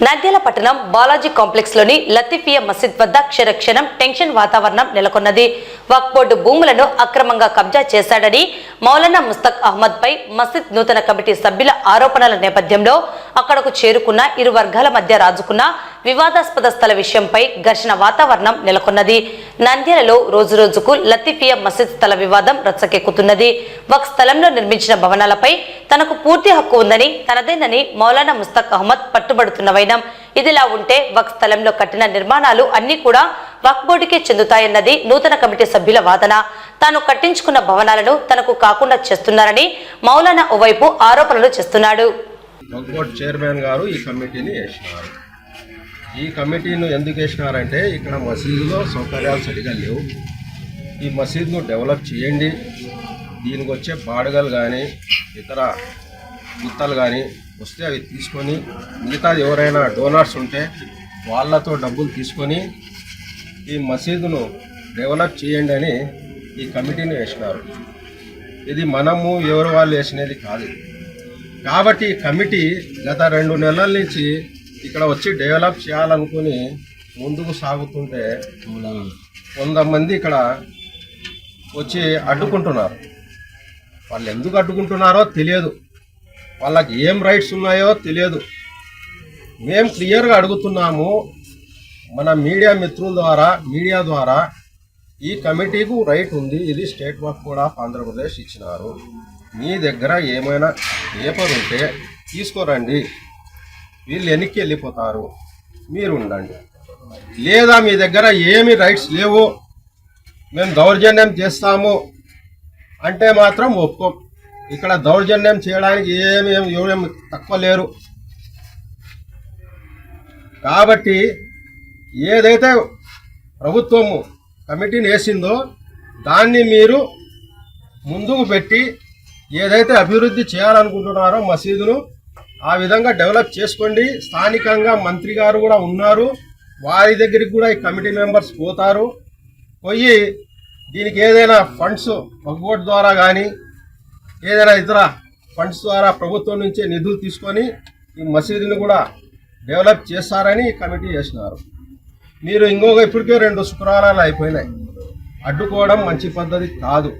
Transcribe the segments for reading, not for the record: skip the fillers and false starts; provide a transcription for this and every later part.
నంద్యాల పట్టణం బాలాజీ కాంప్లెక్స్ లోని లతీఫియా మసీద్ వద్ద క్షణక్షణం టెన్షన్ వాతావరణం నెలకొన్నది. వక్ఫ్ బోర్డు భూములను అక్రమంగా కబ్జా చేశాడని మౌలానా ముస్తక్ అహ్మద్ పై మసీద్ నూతన కమిటీ సభ్యుల ఆరోపణల నేపథ్యంలో అక్కడకు చేరుకున్న ఇరు వర్గాల మధ్య రాజుకున్న వివాదాస్పద స్థల విషయంపై ఘర్షణ వాతావరణం నెలకొన్నది. నంద్యాలలో రోజురోజుకు లతీఫియా మసీద్ స్థల వివాదం రచ్చకెక్కుతున్నది. వక్ఫ్ స్థలంలో నిర్మించిన భవనాలపై తనకు పూర్తి హక్కు ఉందని, తనదేనని మౌలానా ముస్తక్ అహ్మద్ పట్టుబడుతున్న వైనం. ఇదిలా ఉంటే వక్ఫ్ స్థలంలో కట్టిన నిర్మాణాలు అన్ని కూడా వక్ఫ్ బోర్డుకే చెందుతాయన్నది నూతన కమిటీ సభ్యుల వాదన. తాను కట్టించుకున్న భవనాలను తనకు కాకుండా చేస్తున్నారని మౌలానా ఓవైపు ఆరోపణలు చేస్తున్నాడు. వక్ఫ్ బోర్డు చైర్మన్ గారు ఈ కమిటీని వేసినారు. ఈ కమిటీని ఎందుకు వేసినారంటే ఇక్కడ మసీదులో సౌకర్యాలు సరిగా లేవు, ఈ మసీదును డెవలప్ చేయండి, దీనికి వచ్చే బాడుగలు కానీ ఇతర గుత్తలు కానీ వస్తే అవి తీసుకొని మిగతాది ఎవరైనా డోనర్స్ ఉంటే వాళ్ళతో డబ్బులు తీసుకొని ఈ మసీదును డెవలప్ చేయండి అని ఈ కమిటీని వేసినారు. ఇది మనము ఎవరు వాళ్ళు వేసినది కాదు. కాబట్టి ఈ కమిటీ గత 2 నెలల నుంచి ఇక్కడ వచ్చి డెవలప్ చేయాలనుకుని ముందుకు సాగుతుంటే 100 మంది ఇక్కడ వచ్చి అడ్డుకుంటున్నారు. వాళ్ళు ఎందుకు అడ్డుకుంటున్నారో తెలియదు, వాళ్ళకి ఏం రైట్స్ ఉన్నాయో తెలియదు. మేము క్లియర్గా అడుగుతున్నాము, మన మీడియా ద్వారా ఈ కమిటీకు రైట్ ఉంది, ఇది state Waqf board of Andhra Pradesh ఇచ్చినారు. మీ దగ్గర ఏమైనా పేపర్ ఉంటే తీసుకోరండి, వీళ్ళు వెనక్కి వెళ్ళిపోతారు, మీరు ఉండండి. లేదా మీ దగ్గర ఏమి రైట్స్ లేవు, మేము దౌర్జన్యం చేస్తాము అంటే మాత్రం ఒప్పుకోం. ఇక్కడ దౌర్జన్యం చేయడానికి ఏమేమి తక్కువ లేరు. కాబట్టి ఏదైతే ప్రభుత్వము కమిటీని వేసిందో దాన్ని మీరు ముందుకు పెట్టి ఏదైతే అభివృద్ధి చేయాలనుకుంటున్నారో మసీదును ఆ విధంగా డెవలప్ చేసుకోండి. స్థానికంగా మంత్రి గారు కూడా ఉన్నారు, వారి దగ్గరికి కూడా ఈ కమిటీ మెంబర్స్ పోతారు. పోయి దీనికి ఏదైనా ఫండ్స్ వక్ఫ్ బోర్డు ద్వారా కానీ ఏదైనా ఇతర ఫండ్స్ ద్వారా ప్రభుత్వం నుంచి నిధులు తీసుకొని ఈ మసీదుని కూడా డెవలప్ చేస్తారని ఈ కమిటీ చేసినారు. మీరు ఇప్పటికే 2 శుక్రవారాలు అయిపోయినాయి. అడ్డుకోవడం మంచి పద్ధతి కాదు.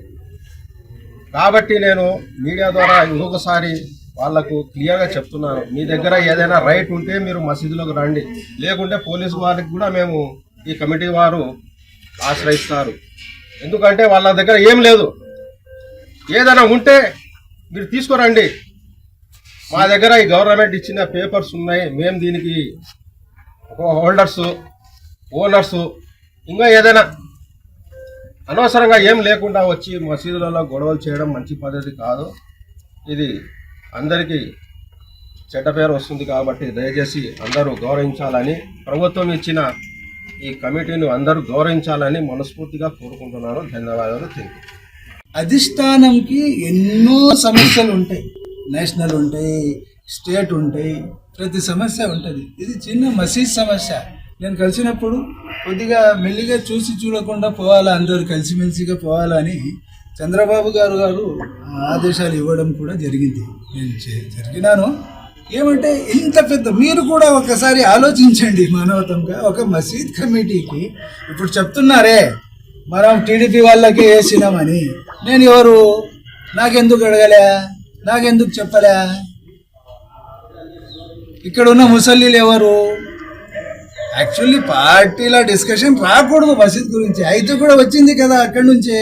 కాబట్టి నేను మీడియా ద్వారా ఇంకొకసారి వాళ్లకు క్లియర్గా చెప్తున్నాను, మీ దగ్గర ఏదైనా రైట్ ఉంటే మీరు మసీదులోకి రండి, లేకుంటే పోలీసు వారికి కూడా మేము ఈ కమిటీ వారు ఆశ్రయిస్తారు. ఎందుకంటే వాళ్ళ దగ్గర ఏం లేదు, ఏదైనా ఉంటే మీరు తీసుకురండి. మా దగ్గర ఈ గవర్నమెంట్ ఇచ్చిన పేపర్స్ ఉన్నాయి, మేము దీనికి హోల్డర్సు, ఓనర్సు, ఇంకా ఏదైనా అనవసరంగా ఏం లేకుండా వచ్చి మసీదులలో గొడవలు చేయడం మంచి పద్ధతి కాదు. ఇది అందరికీ చెడ్డ పేరు వస్తుంది. కాబట్టి దయచేసి అందరూ గౌరవించాలని, ప్రభుత్వం ఇచ్చిన ఈ కమిటీని అందరూ గౌరవించాలని మనస్ఫూర్తిగా కోరుకుంటున్నాను. ధన్యవాదాలు. అధిష్టానంకి ఎన్నో సమస్యలు ఉంటాయి, నేషనల్ ఉంటాయి, స్టేట్ ఉంటాయి, ప్రతి సమస్య ఉంటుంది. ఇది చిన్న మసీద్ సమస్య. నేను కలిసినప్పుడు కొద్దిగా మెల్లిగా చూడకుండా పోవాలా, అందరూ కలిసిమెలిసిగా పోవాలని చంద్రబాబు గారు ఆదేశాలు ఇవ్వడం కూడా జరిగింది. నేను జరిగినాను. ఏమంటే ఇంత పెద్ద, మీరు కూడా ఒకసారి ఆలోచించండి మానవతంగా. ఒక మసీద్ కమిటీకి ఇప్పుడు చెప్తున్నారే మనం టీడీపీ వాళ్ళకి వేసినామని, నేను ఎవరు, నాకెందుకు అడగలే, నాకెందుకు చెప్పలే? ఇక్కడ ఉన్న ముసల్లీలు ఎవరు? యాక్చువల్లీ పార్టీల డిస్కషన్ రాకూడదు మసీద్ గురించి, అయితే కూడా వచ్చింది కదా అక్కడి నుంచే.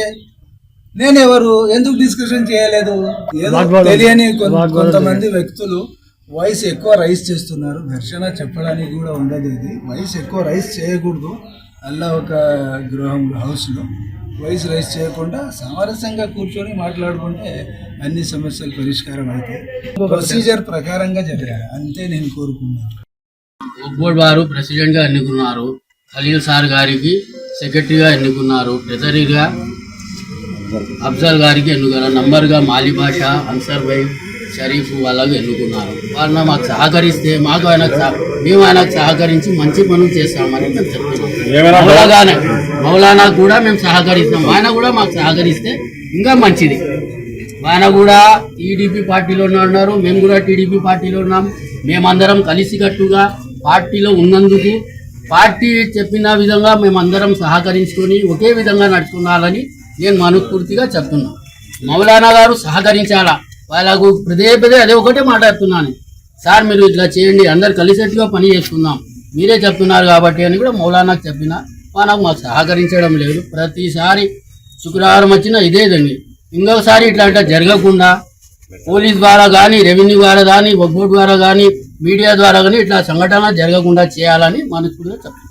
నేనెవరు, ఎందుకు డిస్కషన్ చేయలేదు? ఏదో తెలియని కొంతమంది వ్యక్తులు వాయిస్ ఎక్కువ రైజ్ చేస్తున్నారు. ఘర్షణ చెప్పడానికి కూడా ఉండదు. ఇది వాయిస్ ఎక్కువ రైజ్ చేయకూడదు. అలా ఒక హౌస్లో వాయిస్ రైజ్ చేయకుండా సామరస్యంగా కూర్చొని మాట్లాడుకుంటే అన్ని సమస్యలు పరిష్కారం అవుతాయి. ప్రొసీజర్ ప్రకారంగా జరగాలి, అంతే నేను కోరుకున్నాను. వక్ఫ్ బోర్డు వారు ప్రెసిడెంట్గా ఎన్నుకున్నారు, ఖలీల్ సార్ గారికి సెక్రటరీగా ఎన్నుకున్నారు, ట్రెజరీగా అఫ్జల్ గారికి ఎన్నుకున్నారు, నంబర్గా మాలి బాషా, అన్సర్ భాయ్, షరీఫ్ వాళ్ళకు ఎన్నుకున్నారు. వాళ్ళు మాకు సహకరిస్తే మేము ఆయనకు సహకరించి మంచి పనులు చేస్తామని మేము చెప్తున్నాం. మౌలానా కూడా మేము సహకరిస్తాం, ఆయన కూడా మాకు సహకరిస్తే ఇంకా మంచిది. ఆయన కూడా టీడీపీ పార్టీలోనే ఉన్నారు, మేము కూడా టీడీపీ పార్టీలో ఉన్నాం. మేమందరం కలిసికట్టుగా పార్టీలో ఉన్నందుకు పార్టీ చెప్పిన విధంగా మేమందరం సహకరించుకొని ఒకే విధంగా నడుచుకోవాలని నేను మనస్ఫూర్తిగా చెప్తున్నాను. మౌలానా గారు సహకరించాలా, వాళ్ళకు పదే అదే ఒకటే మాట్లాడుతున్నాను, సార్ మీరు ఇట్లా చేయండి, అందరు కలిసేట్టుగా పని చేసుకుందాం, మీరే చెప్తున్నారు కాబట్టి అని కూడా మౌలానాకు చెప్పిన. మనకు మాకు సహకరించడం లేదు. ప్రతిసారి శుక్రవారం వచ్చినా ఇదేదండి. ఇంకొకసారి ఇట్లా జరగకుండా పోలీస్ ద్వారా కానీ, రెవెన్యూ ద్వారా కానీ, వక్ఫ్ బోర్డు ద్వారా కానీ, మీడియా ద్వారా కానీ ఇట్లా సంఘటన జరగకుండా చేయాలని మనస్ఫూర్తిగా చెప్తున్నాను.